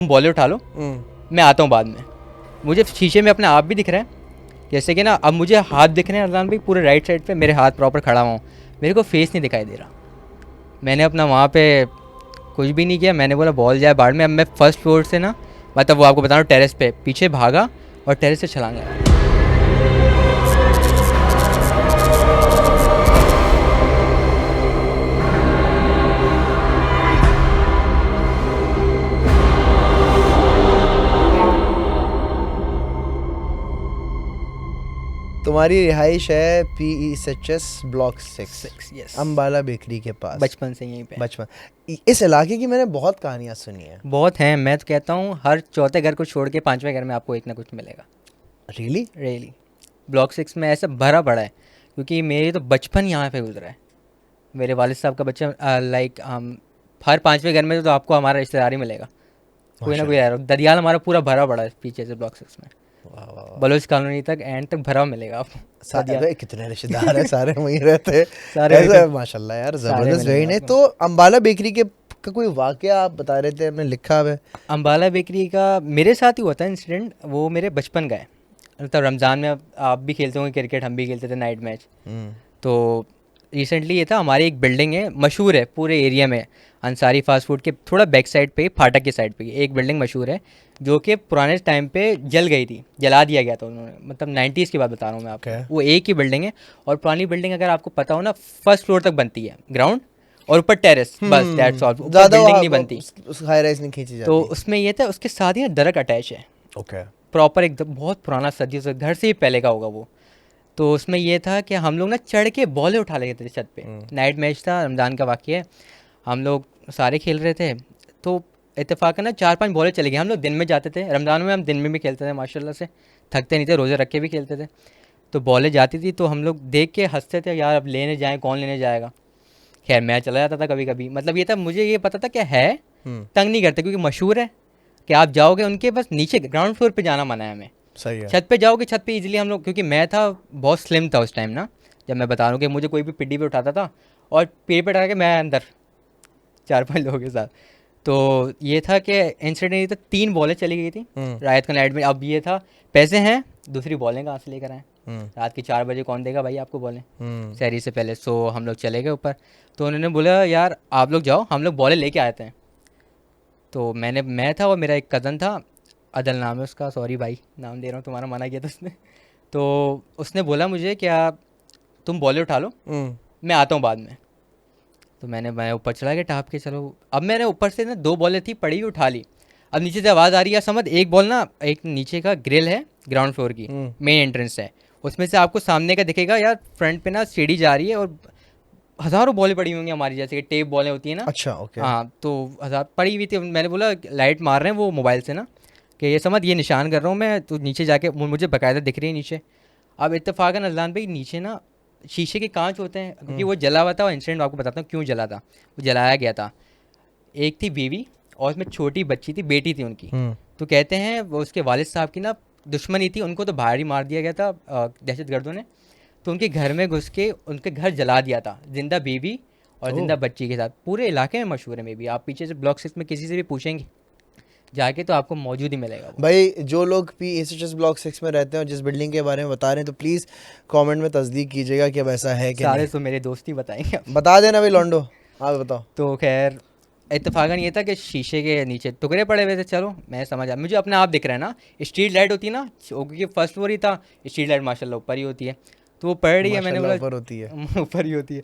बॉले उठा लो, मैं आता हूँ बाद में। मुझे शीशे में अपने आप भी दिख रहा है, जैसे कि ना अब मुझे हाथ दिख रहे हैं अरदान भाई पूरे राइट साइड पे, मेरे हाथ प्रॉपर खड़ा हुआ हूँ, मेरे को फेस नहीं दिखाई दे रहा। मैंने अपना वहाँ पे कुछ भी नहीं किया, मैंने बोला बॉल जाए बाढ़ में। अब मैं फर्स्ट फ्लोर से ना, मतलब वो आपको बता रहा हूँ, टेरेस पे पीछे भागा और टेरेस से छलांग लगा। तुम्हारी रिहाइश है PESHS block 6, yes, Ambala bakery के पास। बचपन से यहीं पे। बचपन। इस इलाके की मैंने बहुत कहानियां सुनी है। बहुत हैं, मैं तो कहता हूँ हर चौथे घर को छोड़ के पांचवें घर में आपको एक ना कुछ मिलेगा। रियली? रियली, ब्लॉक 6 में ऐसा भरा पड़ा है, क्योंकि मेरी तो बचपन यहाँ पे गुजरा है। मेरे वालिद साहब का बच्चा लाइक हम हर पांचवें घर में तो आपको हमारा रिश्तेदार ही मिलेगा, कोई ना कोई माशाल्लाह। यार। दरियाल हमारा पूरा भरा पड़ा है पीछे से ब्लॉक 6 में, वाह वाह वाह। बलोच कॉलोनी तक एंड तक भरा मिलेगा आपको दरियाल। अबे कितने रिश्तेदार हैं, सारे वहीं रहते हैं। सारे वहीं ऐसा पे, माशाल्लाह यार, सारे जबरदस्त। वेरी मिलेंगे नाइस। आपको। तो अम्बाला बेकरी के का कोई वाकया आप बता रहे थे, हमने लिखा है। अम्बाला बेकरी का मेरे साथ ही हुआ था इंसिडेंट, वो मेरे बचपन का है। मतलब रमज़ान में आप भी खेलते होंगे क्रिकेट, हम भी खेलते थे नाइट मैच। तो रिसेंटली ये था, हमारी एक बिल्डिंग है मशहूर है पूरे एरिया में, अंसारी फास्ट फूड के थोड़ा बैक साइड पे, फाटक की साइड पे एक बिल्डिंग मशहूर है, जो कि पुराने टाइम पे जल गई थी, जला दिया गया था उन्होंने, मतलब 90s की बात बता रहा हूँ मैं आपको। Okay. वो एक ही बिल्डिंग है, और पुरानी बिल्डिंग अगर आपको पता हो ना, फर्स्ट फ्लोर तक बनती है, ग्राउंड और ऊपर टेरेस, बस दैट्स ऑल, ऊपर ज्यादा बिल्डिंग नहीं बनती। उस हाई राइज नहीं खींची तो जाती। उसमें ये था, उसके साथ ही ना दरक अटैच है, ओके। प्रॉपर एकदम बहुत पुराना, सदियों से घर से ही पहले का होगा वो। तो उसमें ये था कि हम लोग ना चढ़ के बॉलें उठा लेते थे छत पे। नाइट मैच था, रमज़ान का वाक़या है, हम लोग सारे खेल रहे थे। तो इत्तेफाकन ना 4-5 बॉलें चली गई। हम लोग दिन में जाते थे, रमज़ान में हम दिन में भी खेलते थे माशाल्लाह से, थकते नहीं थे, रोज़े रख के भी खेलते थे। तो बॉलें जाती थी तो हम लोग देख के हंसते थे, यार अब लेने जाएँ, कौन लेने जाएगा। खैर मैं चला जाता था कभी कभी, मतलब ये था, मुझे ये पता था क्या है, तंग नहीं करते, क्योंकि मशहूर है कि आप जाओगे उनके, बस नीचे ग्राउंड फ्लोर पे जाना मना है हमें। सही है। छत पे जाओगे, छत पे इजीली हम लोग, क्योंकि मैं था बहुत स्लिम था उस टाइम ना, जब मैं बता रहा हूँ कि मुझे कोई भी पिड्डी पे उठाता था और पेड़ पे उठा के मैं अंदर 4-5 लोगों के साथ। तो ये था कि इंसिडेंट ये था, 3 बॉलें चली गई थी रात को नाइट में। अब ये था, पैसे हैं, दूसरी बॉलें कहाँ से लेकर आए, रात के 4 बजे कौन देगा भाई आपको बॉलें शहरी से पहले। सो हम लोग चले गए ऊपर, तो उन्होंने बोला यार आप लोग जाओ, हम लोग बॉलें लेके आए थे। तो मैं था और मेरा एक कज़न था, अदल नाम है उसका, सॉरी भाई नाम दे रहा हूँ, तुम्हारा मना किया था उसने। तो उसने बोला मुझे क्या, तुम बॉलें उठा लो, मैं आता हूँ बाद में। तो मैं ऊपर चला गया टाप के, चलो। अब मैंने ऊपर से ना 2 बॉलें थी पड़ी हुई, उठा ली। अब नीचे से आवाज़ आ रही है, समझ, एक बॉल ना, एक नीचे का ग्रिल है ग्राउंड फ्लोर की, मेन एंट्रेंस है, उसमें से आपको सामने का दिखेगा यार, फ्रंट पे ना सीढ़ी जा रही है, और हज़ारों बॉलें पड़ी होंगी हमारी, जैसे कि टेप बॉलें होती है ना। अच्छा ओके। हाँ, तो हज़ार पड़ी हुई थी। मैंने बोला लाइट मार रहे हैं वो मोबाइल से ना, कि ये समझ, ये निशान कर रहा हूँ मैं, तो नीचे जाके मुझे बाकायदा दिख रही है नीचे। अब इत्तेफाकन अज़लान भाई नीचे ना शीशे के कांच होते हैं, क्योंकि वो जला हुआ था, और इंसिडेंट आपको बताता हूँ क्यों जला था। वो जलाया गया था, एक थी बीवी और उसमें छोटी बच्ची थी, बेटी थी उनकी। तो कहते हैं वो उसके वालिद साहब की ना दुश्मनी थी, उनको तो बाहर ही मार दिया गया था दहशत गर्दों ने। तो उनके घर में घुस के उनके घर जला दिया था, जिंदा बीवी और जिंदा बच्ची के साथ। पूरे इलाके में मशहूर है, मे बी आप पीछे से ब्लॉक 6 में किसी से भी पूछेंगे जाके तो आपको मौजूद ही मिलेगा वो। भाई जो लोग PESHS ब्लॉक 6 में रहते हैं और जिस बिल्डिंग के बारे में बता रहे हैं, तो प्लीज़ कमेंट में तस्दीक कीजिएगा कि अब ऐसा है कि सारे नहीं। तो मेरे दोस्त ही बताएंगे आपको। बता देना भाई लॉन्डो। हाँ बताओ। तो खैर इत्तेफाकन ये था कि शीशे के नीचे टुकड़े पड़े हुए थे। चलो मैं समझ आ, मुझे अपने आप दिख रहा है ना, स्ट्रीट लाइट होती है ना, क्योंकि फर्स्ट फ्लोर ही था, स्ट्रीट लाइट माशाल्लाह ऊपर ही होती है, तो वो पड़ रही है। मैंने माशाल्लाह बोला ऊपर होती है। ऊपर ही होती है,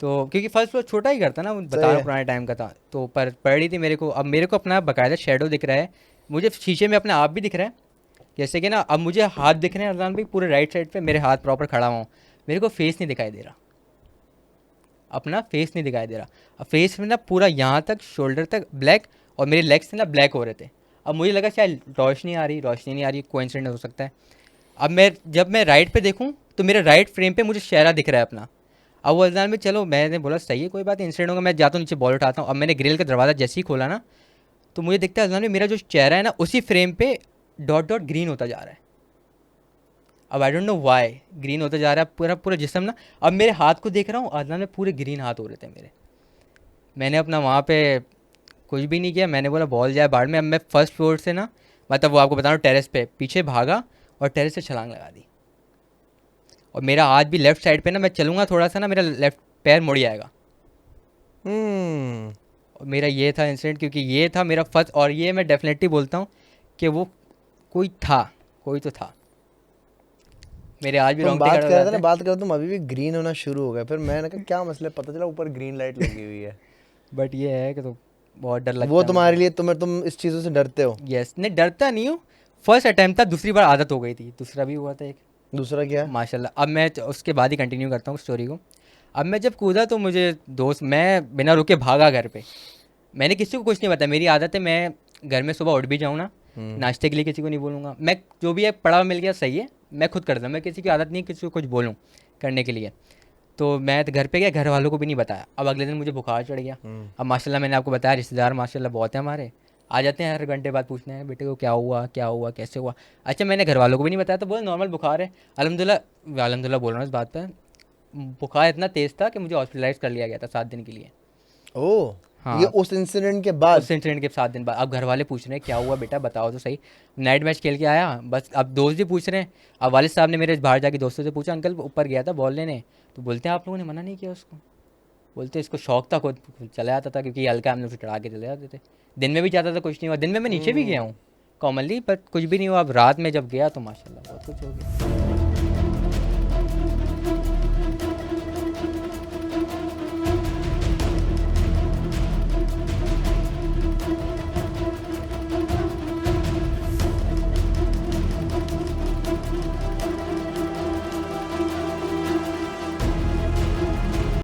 तो क्योंकि फर्स्ट फ्लोर छोटा ही घर था ना, वो बता सही रहा हूँ है। पुराने टाइम का था, तो ऊपर पड़ रही थी मेरे को। अब मेरे को अपना बाकायदा शेडो दिख रहा है, मुझे शीशे में अपने आप भी दिख रहा है, जैसे कि ना अब मुझे हाथ दिख रहे हैं अरदान भाई पूरे राइट साइड पे, मेरे हाथ प्रॉपर खड़ा हुआ हूँ, मेरे को फेस नहीं दिखाई दे रहा, अपना फेस नहीं दिखाई दे रहा। अब फेस में ना पूरा यहाँ तक शोल्डर तक ब्लैक, और मेरे लेग्स ना ब्लैक हो रहे थे। अब मुझे लगा शायद रोशनी आ रही, रोशनी नहीं आ रही, कोइंसिडेंस हो सकता है। अब जब मैं राइट पे देखूँ तो मेरे राइट फ्रेम पे मुझे चेहरा दिख रहा है अपना। अब वो अजनान में, चलो मैंने बोला सही है कोई बात नहीं, इंसिडेंट होगा, मैं जाता हूँ नीचे बॉल उठाता हूँ। अब मैंने ग्रिल का दरवाज़ा जैसे ही खोला ना, तो मुझे दिखता है अजनान में मेरा जो चेहरा है ना, उसी फ्रेम पे डॉट डॉट ग्रीन होता जा रहा है। अब I don't know why green होता जा रहा है पूरा पूरा जिस्म ना। अब मेरे हाथ को देख रहा हूँ, अदनान में पूरे ग्रीन हाथ हो रहे थे मेरे। मैंने अपना वहाँ पे कुछ भी नहीं किया, मैंने बोला बॉल जाए बाढ़ में। अब मैं फर्स्ट फ्लोर से ना, मतलब वो आपको बता रहा हूँ, टेरेस पे पीछे भागा और टेरेस से छलांग लगा दी। और मेरा आज भी लेफ्ट साइड पे ना, मैं चलूँगा थोड़ा सा ना, मेरा लेफ्ट पैर मुड़ जाएगा। हम्म। और मेरा ये था इंसिडेंट, क्योंकि ये था मेरा फर्स्ट, और ये मैं डेफिनेटली बोलता हूँ कि वो कोई था, कोई तो था। मेरे आज भी तुम रोंगटे बात खड़े हो कर रहे थे जाते ना, हैं। बात कर रहे, तुम अभी भी ग्रीन होना शुरू हो गया, फिर मैंने कहा क्या मसला है, पता चला ऊपर ग्रीन लाइट लगी हुई है। बट ये है कि तो बहुत डर वो लगता है मुझे। तुम्हारे लिए, तुम इस चीज़ों से डरते हो। यस, नहीं डरता नहीं हूँ। फर्स्ट अटैम्प्ट था, दूसरी बार आदत हो गई थी, दूसरा भी हुआ था एक। दूसरा क्या है? माशाल्लाह। अब मैं उसके बाद ही कंटिन्यू करता हूँ स्टोरी को। अब मैं जब कूदा तो मुझे दोस्त, मैं बिना रुके भागा घर पे। मैंने किसी को कुछ नहीं बताया, मेरी आदत है, मैं घर में सुबह उठ भी जाऊँ ना, हम्म। नाश्ते के लिए किसी को नहीं बोलूँगा मैं। जो भी है पड़ा हुआ मिल गया सही है, मैं खुद करता हूँ। मैं किसी की आदत नहीं किसी को कुछ बोलूँ करने के लिए। तो मैं तो घर पे गया, घर वालों को भी नहीं बताया। अब अगले दिन मुझे बुखार चढ़ गया। हम्म। अब माशाल्लाह मैंने आपको बताया, रिश्तेदार माशाल्लाह बहुत हैं हमारे, आ जाते हैं हर घंटे बाद पूछने हैं बेटे को क्या हुआ, क्या हुआ, कैसे हुआ। अच्छा, मैंने घर वालों को भी नहीं बताया, तो बोला नॉर्मल बुखार है। अलहमदिल्ला, अलहमदिल्ला बोल रहा हूँ इस बात पर। बुखार इतना तेज़ था कि मुझे हॉस्पिटलाइज कर लिया गया था 7 दिन के लिए। ओ, ये हाँ, उस इंसिडेंट के बाद? उस इंसिडेंट के 7 दिन बाद। अब घर वाले पूछ रहे हैं क्या हुआ बेटा, बताओ तो सही। नाइट मैच खेल के आया बस। अब दोस्त भी पूछ रहे हैं। अब वालिद साहब ने मेरे बाहर जाके दोस्तों से पूछा, अंकल ऊपर गया था बॉल लेने, तो बोलते हैं आप लोगों ने मना नहीं किया उसको। बोलते इसको शौक था, खुद चला जाता था, क्योंकि ये हल्का हम लोग से चढ़ा के चले जाते थे। दिन में भी जाता था, कुछ नहीं हुआ। दिन में मैं नीचे भी गया हम्म। हूँ कॉमनली, पर कुछ भी नहीं हुआ। अब रात में जब गया तो माशाल्लाह बहुत कुछ हो गया।